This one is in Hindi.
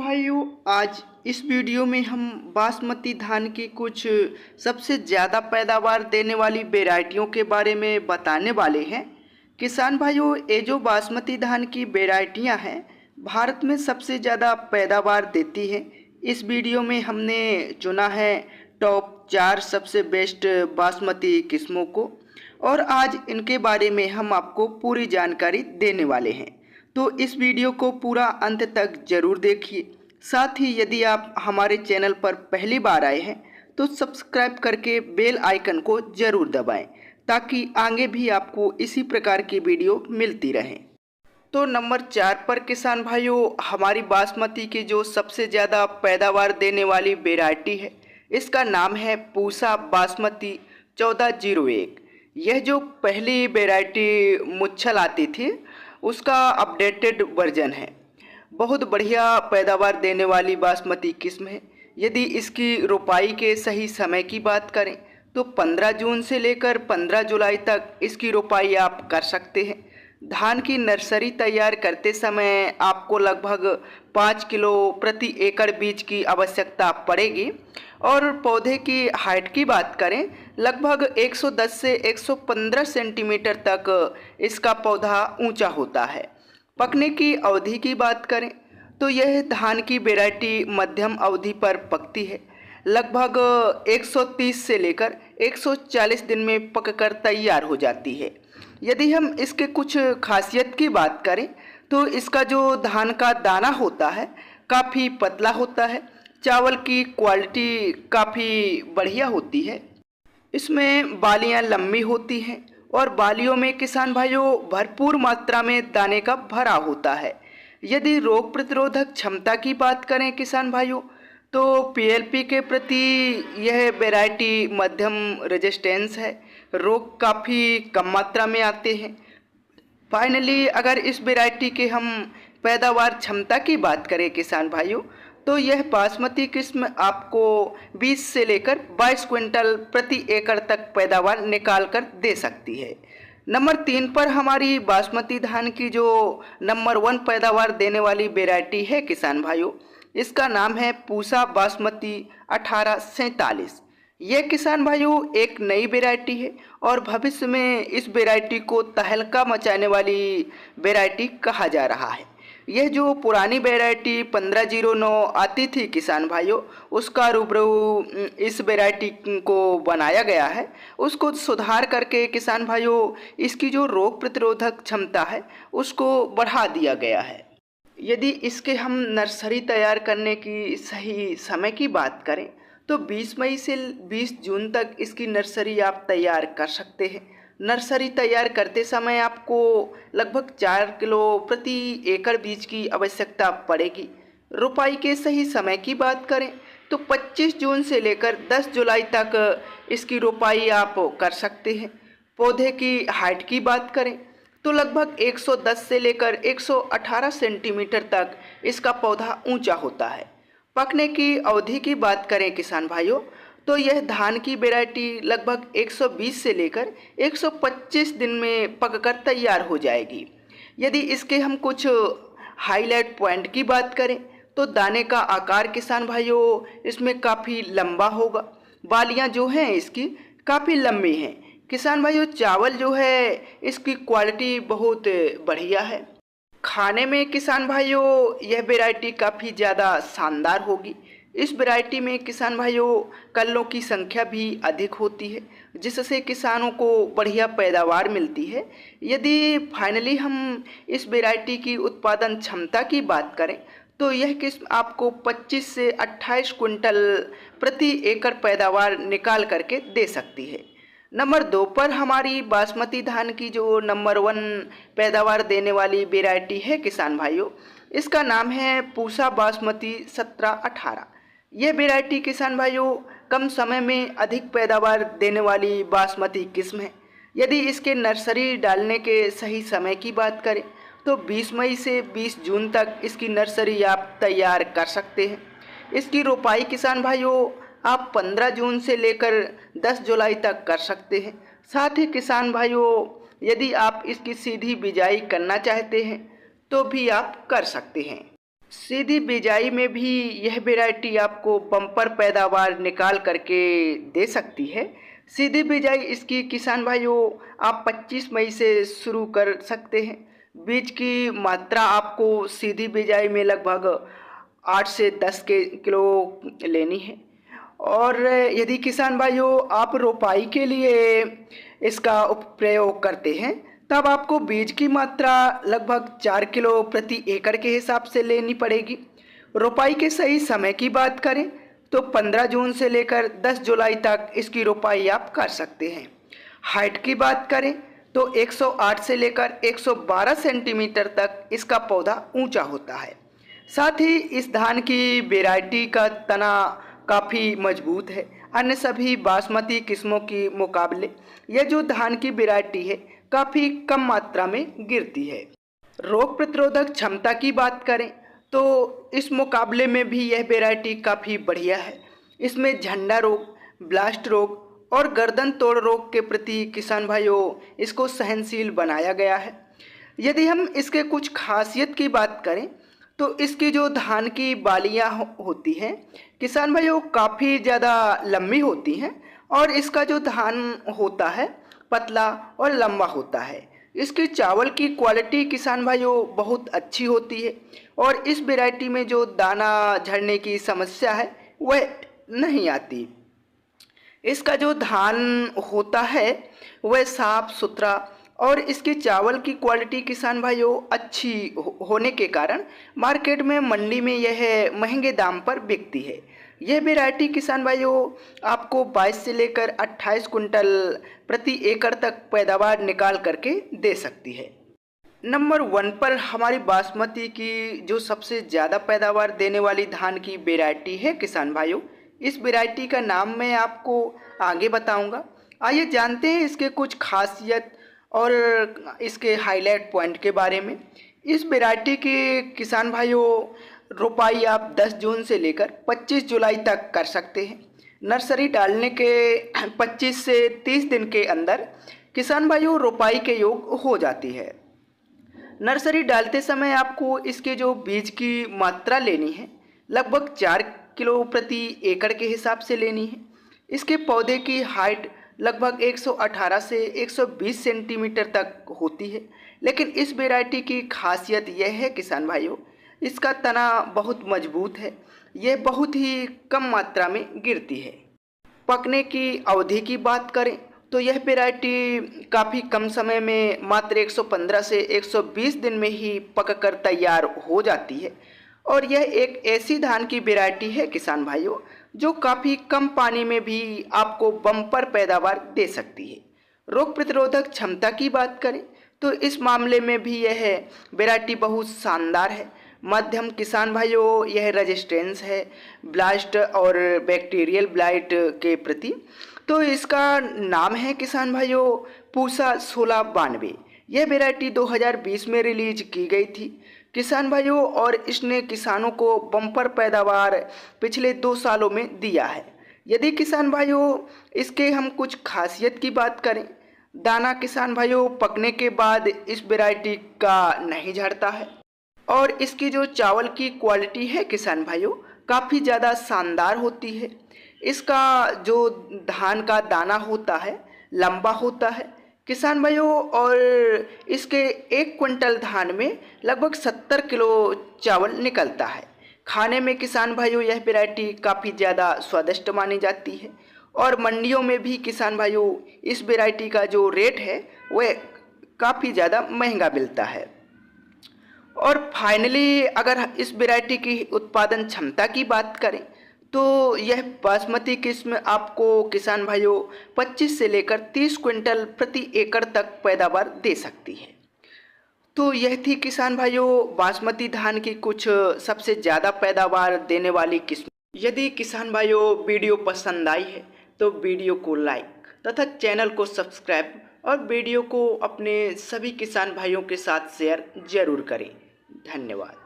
भाइयों, आज इस वीडियो में हम बासमती धान की कुछ सबसे ज़्यादा पैदावार देने वाली वैरायटियों के बारे में बताने वाले हैं। किसान भाइयों, ये जो बासमती धान की वैरायटियां हैं भारत में सबसे ज़्यादा पैदावार देती हैं। इस वीडियो में हमने चुना है टॉप 4 सबसे बेस्ट बासमती किस्मों को और आज इनके बारे में हम आपको पूरी जानकारी देने वाले हैं। तो इस वीडियो को पूरा अंत तक जरूर देखिए। साथ ही यदि आप हमारे चैनल पर पहली बार आए हैं तो सब्सक्राइब करके बेल आइकन को जरूर दबाएं ताकि आगे भी आपको इसी प्रकार की वीडियो मिलती रहे। तो नंबर 4 पर किसान भाइयों, हमारी बासमती की जो सबसे ज़्यादा पैदावार देने वाली वैरायटी है इसका नाम है पूसा बासमती 1401। यह जो पहली वैरायटी मुच्छल आती थी उसका अपडेटेड वर्जन है। बहुत बढ़िया पैदावार देने वाली बासमती किस्म है। यदि इसकी रोपाई के सही समय की बात करें तो 15 जून से लेकर 15 जुलाई तक इसकी रोपाई आप कर सकते हैं। धान की नर्सरी तैयार करते समय आपको लगभग 5 किलो प्रति एकड़ बीज की आवश्यकता पड़ेगी और पौधे की हाइट की बात करें लगभग 110 से 115 सेंटीमीटर तक इसका पौधा ऊंचा होता है। पकने की अवधि की बात करें तो यह धान की वैरायटी मध्यम अवधि पर पकती है। लगभग 130 से लेकर 140 दिन में पककर तैयार हो जाती है। यदि हम इसके कुछ खासियत की बात करें तो इसका जो धान का दाना होता है काफ़ी पतला होता है। चावल की क्वालिटी काफ़ी बढ़िया होती है। इसमें बालियां लंबी होती हैं और बालियों में किसान भाइयों भरपूर मात्रा में दाने का भरा होता है। यदि रोग प्रतिरोधक क्षमता की बात करें किसान भाइयों तो पीएलपी के प्रति यह वैरायटी मध्यम रेजिस्टेंस है। रोग काफ़ी कम मात्रा में आते हैं। फाइनली अगर इस वैरायटी के हम पैदावार क्षमता की बात करें किसान भाइयों तो यह बासमती किस्म आपको 20 से लेकर 22 क्विंटल प्रति एकड़ तक पैदावार निकाल कर दे सकती है। नंबर 3 पर हमारी बासमती धान की जो नंबर 1 पैदावार देने वाली वैरायटी है किसान भाइयों, इसका नाम है पूसा बासमती 1847। यह किसान भाइयों एक नई वैरायटी है और भविष्य में इस वैरायटी को तहलका मचाने वाली वैरायटी कहा जा रहा है। यह जो पुरानी वैरायटी 1509 आती थी किसान भाइयों, उसका रूबरू इस वैरायटी को बनाया गया है। उसको सुधार करके किसान भाइयों इसकी जो रोग प्रतिरोधक क्षमता है उसको बढ़ा दिया गया है। यदि इसके हम नर्सरी तैयार करने की सही समय की बात करें तो 20 मई से 20 जून तक इसकी नर्सरी आप तैयार कर सकते हैं। नर्सरी तैयार करते समय आपको लगभग 4 किलो प्रति एकड़ बीज की आवश्यकता पड़ेगी। रोपाई के सही समय की बात करें तो 25 जून से लेकर 10 जुलाई तक इसकी रोपाई आप कर सकते हैं। पौधे की हाइट की बात करें तो लगभग 110 से लेकर 118 सेंटीमीटर तक इसका पौधा ऊंचा होता है। पकने की अवधि की बात करें किसान भाइयों तो यह धान की वैरायटी लगभग 120 से लेकर 125 दिन में पककर तैयार हो जाएगी। यदि इसके हम कुछ हाईलाइट पॉइंट की बात करें तो दाने का आकार किसान भाइयों इसमें काफ़ी लंबा होगा। बालियां जो हैं इसकी काफ़ी लंबी हैं। किसान भाइयों चावल जो है इसकी क्वालिटी बहुत बढ़िया है। खाने में किसान भाइयों यह वैरायटी काफ़ी ज़्यादा शानदार होगी। इस वैरायटी में किसान भाइयों कल्लों की संख्या भी अधिक होती है जिससे किसानों को बढ़िया पैदावार मिलती है। यदि फाइनली हम इस वैरायटी की उत्पादन क्षमता की बात करें तो यह किस्म आपको 25 से 28 क्विंटल प्रति एकड़ पैदावार निकाल करके दे सकती है। नंबर 2 पर हमारी बासमती धान की जो नंबर 1 पैदावार देने वाली वैरायटी है किसान भाइयों, इसका नाम है पूसा बासमती 1718। यह वैरायटी किसान भाइयों कम समय में अधिक पैदावार देने वाली बासमती किस्म है। यदि इसके नर्सरी डालने के सही समय की बात करें तो 20 मई से 20 जून तक इसकी नर्सरी आप तैयार कर सकते हैं। इसकी रोपाई किसान भाइयों आप 15 जून से लेकर 10 जुलाई तक कर सकते हैं। साथ ही किसान भाइयों यदि आप इसकी सीधी बिजाई करना चाहते हैं तो भी आप कर सकते हैं। सीधी बिजाई में भी यह वैरायटी आपको बम्पर पैदावार निकाल करके दे सकती है। सीधी बिजाई इसकी किसान भाइयों आप 25 मई से शुरू कर सकते हैं। बीज की मात्रा आपको सीधी बिजाई में लगभग 8 से 10 के किलो लेनी है। और यदि किसान भाइयों आप रोपाई के लिए इसका प्रयोग करते हैं तब आपको बीज की मात्रा लगभग 4 किलो प्रति एकड़ के हिसाब से लेनी पड़ेगी। रोपाई के सही समय की बात करें तो 15 जून से लेकर 10 जुलाई तक इसकी रोपाई आप कर सकते हैं। हाइट की बात करें तो 108 से लेकर 112 सेंटीमीटर तक इसका पौधा ऊंचा होता है। साथ ही इस धान की वैरायटी का तना काफ़ी मजबूत है। अन्य सभी बासमती किस्मों के मुकाबले यह जो धान की वैरायटी है काफ़ी कम मात्रा में गिरती है। रोग प्रतिरोधक क्षमता की बात करें तो इस मुकाबले में भी यह वैरायटी काफ़ी बढ़िया है। इसमें झंडा रोग, ब्लास्ट रोग और गर्दन तोड़ रोग के प्रति किसान भाइयों इसको सहनशील बनाया गया है। यदि हम इसके कुछ खासियत की बात करें तो इसकी जो धान की बालियाँ होती हैं किसान भाइयों काफ़ी ज़्यादा लंबी होती हैं और इसका जो धान होता है पतला और लंबा होता है। इसकी चावल की क्वालिटी किसान भाइयों बहुत अच्छी होती है और इस वैरायटी में जो दाना झड़ने की समस्या है वह नहीं आती। इसका जो धान होता है वह साफ सुथरा और इसकी चावल की क्वालिटी किसान भाइयों अच्छी होने के कारण मार्केट में मंडी में यह महंगे दाम पर बिकती है। यह वैरायटी किसान भाइयों आपको 22 से लेकर 28 कुंटल प्रति एकड़ तक पैदावार निकाल करके दे सकती है। नंबर 1 पर हमारी बासमती की जो सबसे ज़्यादा पैदावार देने वाली धान की वैरायटी है किसान भाइयों, इस वैरायटी का नाम मैं आपको आगे बताऊंगा। आइए जानते हैं इसके कुछ खासियत और इसके हाईलाइट पॉइंट के बारे में। इस वैरायटी के किसान भाइयों रोपाई आप 10 जून से लेकर 25 जुलाई तक कर सकते हैं। नर्सरी डालने के 25 से 30 दिन के अंदर किसान भाइयों रोपाई के योग हो जाती है। नर्सरी डालते समय आपको इसके जो बीज की मात्रा लेनी है लगभग 4 किलो प्रति एकड़ के हिसाब से लेनी है। इसके पौधे की हाइट लगभग 118 से 120 सेंटीमीटर तक होती है। लेकिन इस वैरायटी की खासियत यह है किसान भाइयों इसका तना बहुत मजबूत है। यह बहुत ही कम मात्रा में गिरती है। पकने की अवधि की बात करें तो यह वैरायटी काफ़ी कम समय में मात्र 115 से 120 दिन में ही पककर तैयार हो जाती है और यह एक ऐसी धान की वैरायटी है किसान भाइयों जो काफ़ी कम पानी में भी आपको बम्पर पैदावार दे सकती है। रोग प्रतिरोधक क्षमता की बात करें तो इस मामले में भी यह वैरायटी बहुत शानदार है। मध्यम किसान भाइयों यह रेजिस्टेंस है ब्लास्ट और बैक्टीरियल ब्लाइट के प्रति। तो इसका नाम है किसान भाइयों पूसा 1692। यह वैरायटी 2020 में रिलीज की गई थी किसान भाइयों और इसने किसानों को बम्पर पैदावार पिछले 2 सालों में दिया है। यदि किसान भाइयों इसके हम कुछ खासियत की बात करें, दाना किसान भाइयों पकने के बाद इस वैरायटी का नहीं झड़ता है और इसकी जो चावल की क्वालिटी है किसान भाइयों काफ़ी ज़्यादा शानदार होती है। इसका जो धान का दाना होता है लंबा होता है किसान भाइयों और इसके 1 क्विंटल धान में लगभग 70 किलो चावल निकलता है। खाने में किसान भाइयों यह वैरायटी काफ़ी ज़्यादा स्वादिष्ट मानी जाती है और मंडियों में भी किसान भाइयों इस वैरायटी का जो रेट है वह काफ़ी ज़्यादा महंगा मिलता है। और फाइनली अगर इस वैरायटी की उत्पादन क्षमता की बात करें तो यह बासमती किस्म आपको किसान भाइयों 25 से लेकर 30 क्विंटल प्रति एकड़ तक पैदावार दे सकती है। तो यह थी किसान भाइयों बासमती धान की कुछ सबसे ज़्यादा पैदावार देने वाली किस्म। यदि किसान भाइयों वीडियो पसंद आई है तो वीडियो को लाइक तथा चैनल को सब्सक्राइब और वीडियो को अपने सभी किसान भाइयों के साथ शेयर जरूर करें। धन्यवाद।